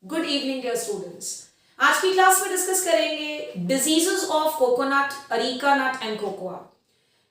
Good evening dear students. आज की class में डिस्कस करेंगे diseases of coconut, areca nut and cocoa.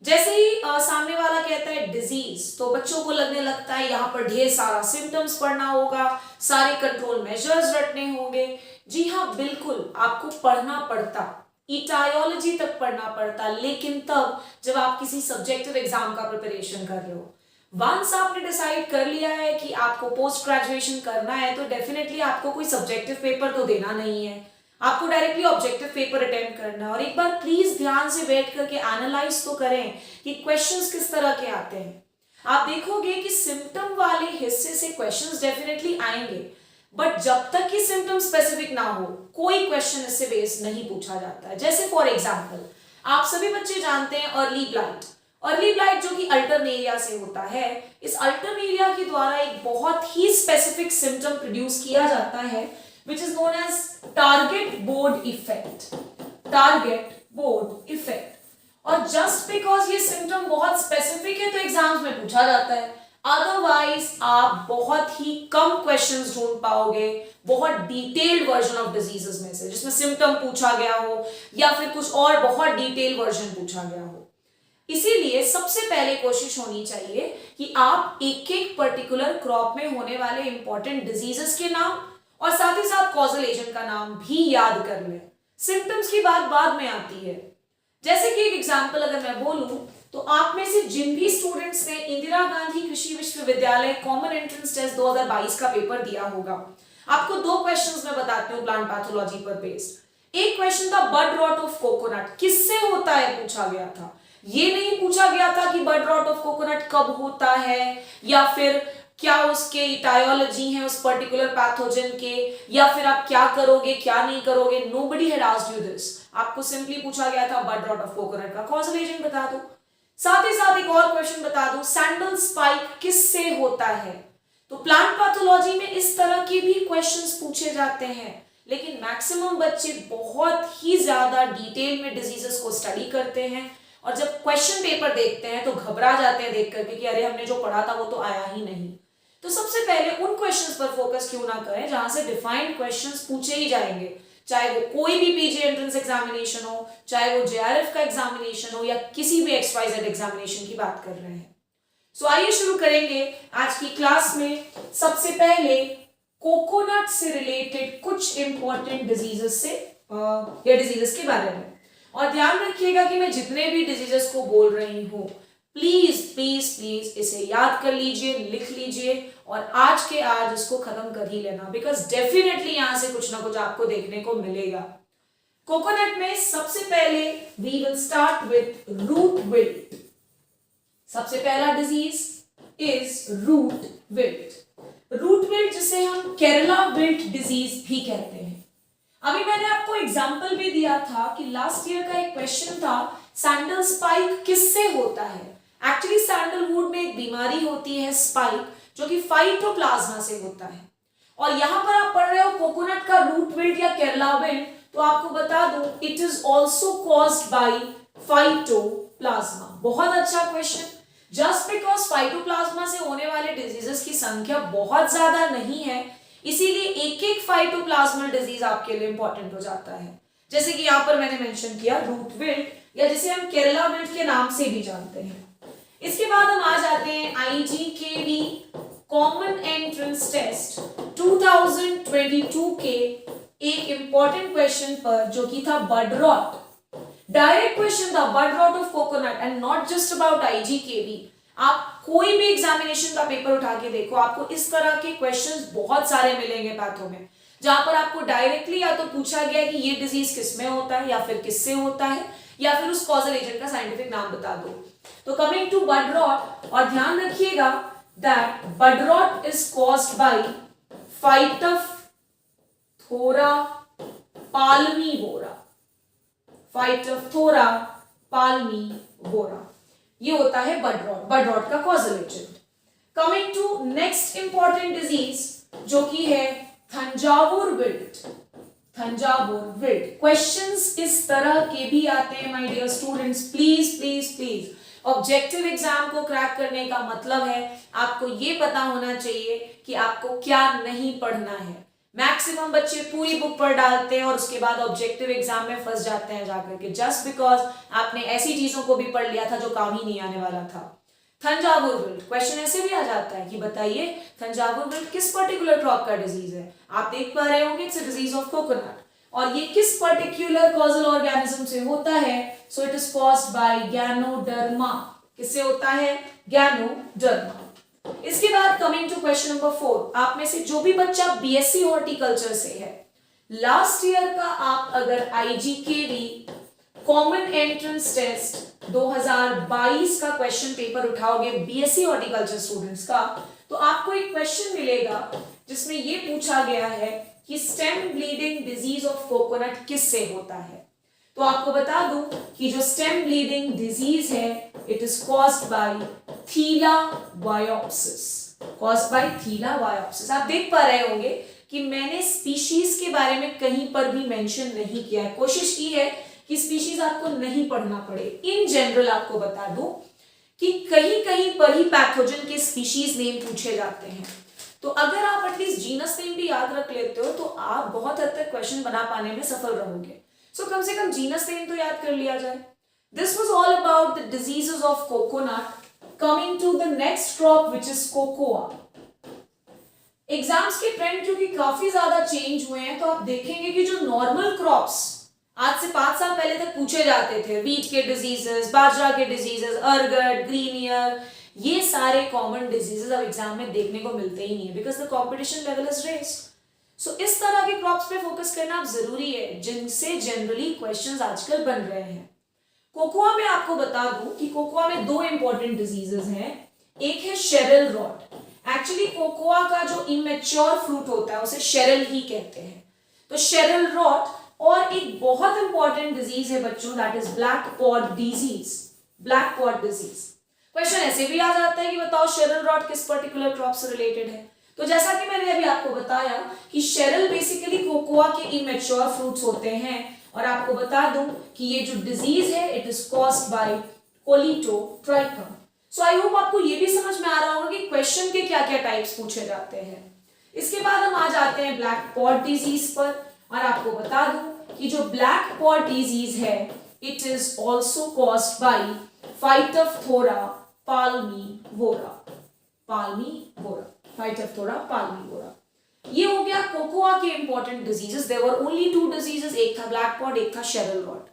जैसे ही सामने वाला कहता है डिजीज तो बच्चों को लगने लगता है यहाँ पर ढेर सारा सिम्टम्स पढ़ना होगा, सारे कंट्रोल मेजर्स रटने होंगे। जी हाँ, बिल्कुल आपको पढ़ना पड़ता, इटायोलॉजी तक पढ़ना पड़ता, लेकिन तब जब आप किसी सब्जेक्टिव एग्जाम का प्रिपरेशन कर रहे हो। वंस आपने डिसाइड कर लिया है कि आपको पोस्ट ग्रेजुएशन करना है तो डेफिनेटली आपको कोई सब्जेक्टिव पेपर तो देना नहीं है, आपको डायरेक्टली ऑब्जेक्टिव पेपर अटेम्प्ट करना है। और एक बार प्लीज ध्यान से बैठ करके एनालाइज तो करें कि क्वेश्चंस किस तरह के आते हैं। आप देखोगे कि सिम्टम वाले हिस्से से क्वेश्चंस डेफिनेटली आएंगे, बट जब तक कि सिम्टम स्पेसिफिक ना हो कोई क्वेश्चन इससे बेस नहीं पूछा जाता है। जैसे फॉर एग्जाम्पल आप सभी बच्चे जानते हैं अर्ली ब्लाइट। अर्ली ब्लाइट जो कि अल्टरनेरिया से होता है, इस अल्टरनेरिया के द्वारा एक बहुत ही स्पेसिफिक सिम्टम प्रोड्यूस किया जाता है which is known as target board effect। target board effect। और जस्ट बिकॉज ये सिम्टम बहुत स्पेसिफिक है तो एग्जाम्स में पूछा जाता है, अदरवाइज आप बहुत ही कम क्वेश्चंस ढूंढ पाओगे बहुत डिटेल्ड वर्जन ऑफ डिजीजेस में से जिसमें सिम्टम पूछा गया हो या फिर कुछ और बहुत डिटेल वर्जन पूछा गया हो। इसीलिए सबसे पहले कोशिश होनी चाहिए कि आप एक एक पर्टिकुलर क्रॉप में होने वाले इंपॉर्टेंट डिजीजेस के नाम और साथ ही साथ कॉजल एजेंट का नाम भी याद कर लें। सिम्टम्स की बात बाद में आती है। जैसे कि एक एग्जांपल अगर मैं बोलूं तो आप में से जिन भी स्टूडेंट्स ने इंदिरा गांधी कृषि विश्वविद्यालय कॉमन एंट्रेंस टेस्ट 2022 का पेपर दिया होगा, आपको दो क्वेश्चंस मैं बताती हूँ प्लांट पैथोलॉजी पर बेस्ड। एक क्वेश्चन था बड रॉट ऑफ कोकोनट किससे होता है पूछा गया था। ये नहीं पूछा गया था कि बड रॉट ऑफ कोकोनट कब होता है या फिर क्या उसके इटायोलॉजी है उस पर्टिकुलर पैथोजन के, या फिर आप क्या करोगे क्या नहीं करोगे। Nobody had asked you this. आपको सिंपली पूछा गया था बड रॉट ऑफ कोकोनट का कॉजल एजेंट बता दो। साथ ही साथ एक और क्वेश्चन बता दो सैंडल स्पाइक किससे होता है। तो प्लांट पैथोलॉजी में इस तरह के भी क्वेश्चंस पूछे जाते हैं, लेकिन मैक्सिमम बच्चे बहुत ही ज्यादा डिटेल में डिजीजेस को स्टडी करते हैं और जब क्वेश्चन पेपर देखते हैं तो घबरा जाते हैं देख करके कि अरे हमने जो पढ़ा था वो तो आया ही नहीं। तो सबसे पहले उन क्वेश्चंस पर फोकस क्यों ना करें जहां से डिफाइंड क्वेश्चंस पूछे ही जाएंगे, चाहे वो कोई भी पीजी एंट्रेंस एग्जामिनेशन हो, चाहे वो जेआरएफ का एग्जामिनेशन हो या किसी भी XYZ एग्जामिनेशन की बात कर रहे हैं। सो आइए शुरू करेंगे आज की क्लास में। सबसे पहले कोकोनट से रिलेटेड कुछ इंपॉर्टेंट डिजीजेस से या डिजीजेस के बारे में। और ध्यान रखिएगा कि मैं जितने भी डिजीजेस को बोल रही हूं प्लीज प्लीज प्लीज इसे याद कर लीजिए, लिख लीजिए और आज के आज इसको खत्म कर ही लेना, बिकॉज डेफिनेटली यहां से कुछ ना कुछ आपको देखने को मिलेगा। कोकोनट में सबसे पहले we will start with root wilt. सबसे पहला disease is root wilt. Root wilt जिसे हम केरला विल्ट डिजीज भी कहते हैं। अभी मैंने आपको एग्जाम्पल भी दिया था कि लास्ट ईयर का एक क्वेश्चन था सैंडल स्पाइक किससे होता है। एक्चुअली सैंडलवुड में एक बीमारी होती है स्पाइक जो कि फाइटोप्लाज्मा से होता है। और यहां पर आप पढ़ रहे हो कोकोनट का रूट विल्ट या केरला विल्ट, तो आपको बता दूं it is also caused by phytoplasma. बहुत अच्छा क्वेश्चन। जस्ट बिकॉज फाइटोप्लाज्मा से होने वाले डिजीजेस की संख्या बहुत ज्यादा नहीं है, इसीलिए एक एक फाइटोप्लाज्मल डिजीज आपके लिए इंपॉर्टेंट हो जाता है। जैसे कि यहां पर मैंने मेंशन किया रूट विल्ट या जिसे हम केरला विल्ट के नाम से भी जानते हैं। इसके बाद हम आ जाते हैं IGKV कॉमन एंट्रेंस टेस्ट 2022 के एक इंपॉर्टेंट क्वेश्चन पर जो कि था बड रॉट। डायरेक्ट क्वेश्चन था bud rot of coconut and not just about IGKV। आप कोई भी एग्जामिनेशन का पेपर उठा के देखो, आपको इस तरह के क्वेश्चंस बहुत सारे मिलेंगे पैथो में, जहां पर आपको डायरेक्टली या तो पूछा गया कि ये डिजीज किसमें होता है या फिर किससे होता है या फिर उस कॉजल एजेंट का साइंटिफिक नाम बता दो। तो कमिंग टू बड रॉट, और ध्यान रखिएगा that bud rot is caused by Phytophthora palmivora. Phytophthora palmivora ये होता है बड रॉट का causal agent. Coming to next important disease जो कि है Thanjavur wilt. Thanjavur wilt questions इस तरह के भी आते हैं my dear students. Please please please objective exam को क्रैक करने का मतलब है आपको ये पता होना चाहिए कि आपको क्या नहीं पढ़ना है। मैक्सिमम बच्चे पूरी बुक पर डालते हैं और उसके बाद ऑब्जेक्टिव एग्जाम में फंस जाते हैं जाकर के, जस्ट बिकॉज आपने ऐसी चीजों को भी पढ़ लिया था जो काम ही नहीं आने वाला था। थंजावुर विल्ट, क्वेश्चन ऐसे भी आ जाता है कि बताइए थंजावुर विल्ट किस पर्टिकुलर क्रॉप का डिजीज है। आप देख पा रहे होंगे it's a disease of coconut, और ये किस पर्टिकुलर कॉजल ऑर्गेनिज्म से होता है, so it is caused by ganoderma. किससे होता है? गैनोडर्मा। इसके बाद कमिंग टू क्वेश्चन नंबर 4, आप में से जो भी बच्चा बीएससी हॉर्टिकल्चर से है, लास्ट ईयर का आप अगर आईजीकेवी कॉमन एंट्रेंस टेस्ट 2022 का क्वेश्चन पेपर उठाओगे बीएससी हॉर्टिकल्चर स्टूडेंट्स का, तो आपको एक क्वेश्चन मिलेगा जिसमें ये पूछा गया है कि stem bleeding disease of coconut किससे होता है। तो आपको बता दूं कि जो स्टेम ब्लीडिंग डिजीज है it is caused by Thielaviopsis, caused by Thielaviopsis. आप देख पा रहे होंगे कि मैंने स्पीशीज के बारे में कहीं पर भी मेंशन नहीं किया है, कोशिश की है कि स्पीशीज आपको नहीं पढ़ना पड़े। इन जनरल आपको बता दूं कि कहीं कहीं पर ही पैथोजन के स्पीशीज नेम पूछे जाते हैं, तो अगर आप एटलीस्ट जीनस नेम भी याद रख लेते हो तो आप बहुत हद तक क्वेश्चन बना पाने में सफल रहोगे। सो कम से कम जीनस नेम तो याद कर लिया जाए। This was all about the diseases of coconut. Coming to the next crop which is cocoa. Exams के ट्रेंड क्योंकि काफी ज्यादा चेंज हुए हैं, तो आप देखेंगे कि जो नॉर्मल क्रॉप्स आज से 5 साल पहले तक पूछे जाते थे, वीट के डिजीजेस, बाजरा के डिजीजेस, अर्गट, ग्रीन ईयर, ये सारे कॉमन डिजीजेस अब एग्जाम में देखने को मिलते ही नहीं है, because the competition level is raised. So इस तरह के क्रॉप्स पे फोकस करना जरूरी है जिनसे जनरली क्वेश्चंस आजकल बन रहे हैं। कोकोआ में आपको बता दूं कि कोकोआ में 2 इंपॉर्टेंट डिजीजेस हैं। एक है शेरल रॉट। एक्चुअली कोकोआ का जो इमेच्योर फ्रूट होता है उसे शेरल ही कहते हैं, तो शेरल रॉट, और एक बहुत इंपॉर्टेंट डिजीज है बच्चों, that is black pod disease. Black pod disease question ऐसे भी आ जाता है कि बताओ शेरल रॉट किस पर्टिकुलर क्रॉप से रिलेटेड है। तो जैसा कि मैंने अभी आपको बताया कि शेरल बेसिकली कोकोआ के इमेच्योर फ्रूट्स होते हैं, और आपको बता दूं कि ये जो डिजीज है it is caused by Colletotrichum. So I hope आपको ये भी समझ में आ रहा होगा कि क्वेश्चन के क्या क्या टाइप्स पूछे जाते हैं। इसके बाद हम आ जाते हैं ब्लैक पॉट डिजीज पर, और आपको बता दूं कि जो ब्लैक पॉट डिजीज है it is also caused by Phytophthora palmivora. Phytophthora palmivora. ये हो गया कोकोआ के important diseases. There were only 2 diseases, एक था ब्लैक पॉट, एक था cherelle rot.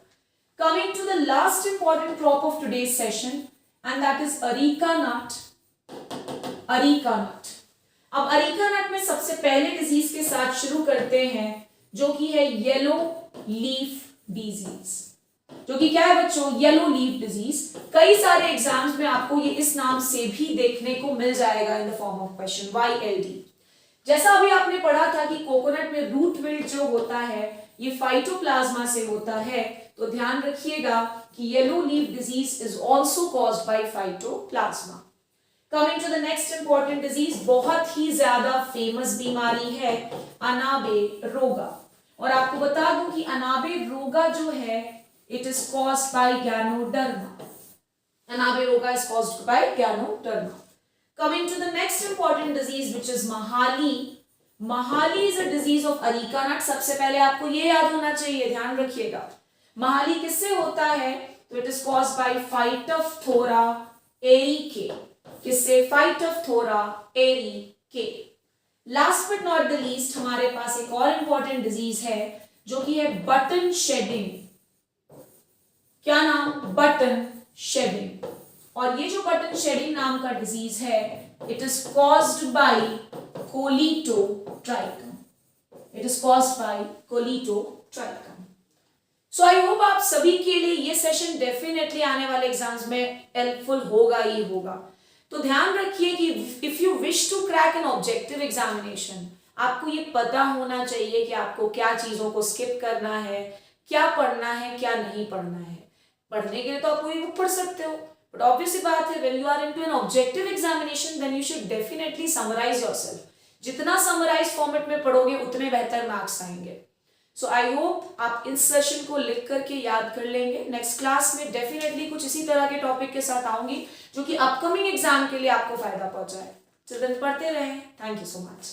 Coming to the last important crop of today's session and that is areca nut. Areca nut. अब areca नट में सबसे पहले डिजीज के साथ शुरू करते हैं जो कि है येलो लीफ डिजीज। जो कि क्या है बच्चों? Yellow leaf disease. कई सारे एग्जाम्स में आपको ये इस नाम से भी देखने को मिल जाएगा in the form of question, YLD। जैसा अभी आपने पढ़ा था कि कोकोनट में रूट विल्ट जो होता है ये फाइटोप्लाज्मा से होता है, तो ध्यान रखिएगा कि yellow leaf disease is also caused by phytoplasma. Coming to the next important disease, बहुत ही ज्यादा फेमस बीमारी है अनाबे रोगा, और आपको बता दूं कि अनाबे रोगा जो है it is caused by Ganoderma. Anabe Roga is caused by Ganoderma. Coming to the next important disease which is Mahali. Mahali is a disease of areca nut. सबसे पहले आपको ये याद होना चाहिए, ध्यान रखिएगा, महाली किससे होता है? तो it is caused by Phytophthora arecae. किससे? Phytophthora arecae. Last but not the least हमारे पास एक और इंपॉर्टेंट डिजीज है जो कि है बटन शेडिंग। क्या नाम? Button shedding. और ये जो बटन शेडिंग नाम का डिजीज है it is caused by Colletotrichum. It is caused by Colletotrichum. So I hope आप सभी के लिए ये सेशन डेफिनेटली आने वाले एग्जाम्स में हेल्पफुल होगा ही होगा। तो ध्यान रखिए कि if you wish to crack an objective examination, आपको ये पता होना चाहिए कि आपको क्या चीजों को स्किप करना है, क्या पढ़ना है, क्या नहीं पढ़ना है। पढ़ने के लिए तो आप कोई बुक पढ़ सकते हो, बट ऑब्वियसली बात है when you are into an objective examination then you should definitely summarise yourself. जितना समराइज फॉर्मेट में पढ़ोगे उतने बेहतर मार्क्स आएंगे। सो आई होप आप इस सेशन को लिख करके याद कर लेंगे। नेक्स्ट क्लास में डेफिनेटली कुछ इसी तरह के टॉपिक के साथ आऊंगी जो कि अपकमिंग एग्जाम के लिए आपको फायदा पहुंचाए। चिल्ड्रन पढ़ते रहें। Thank you so much.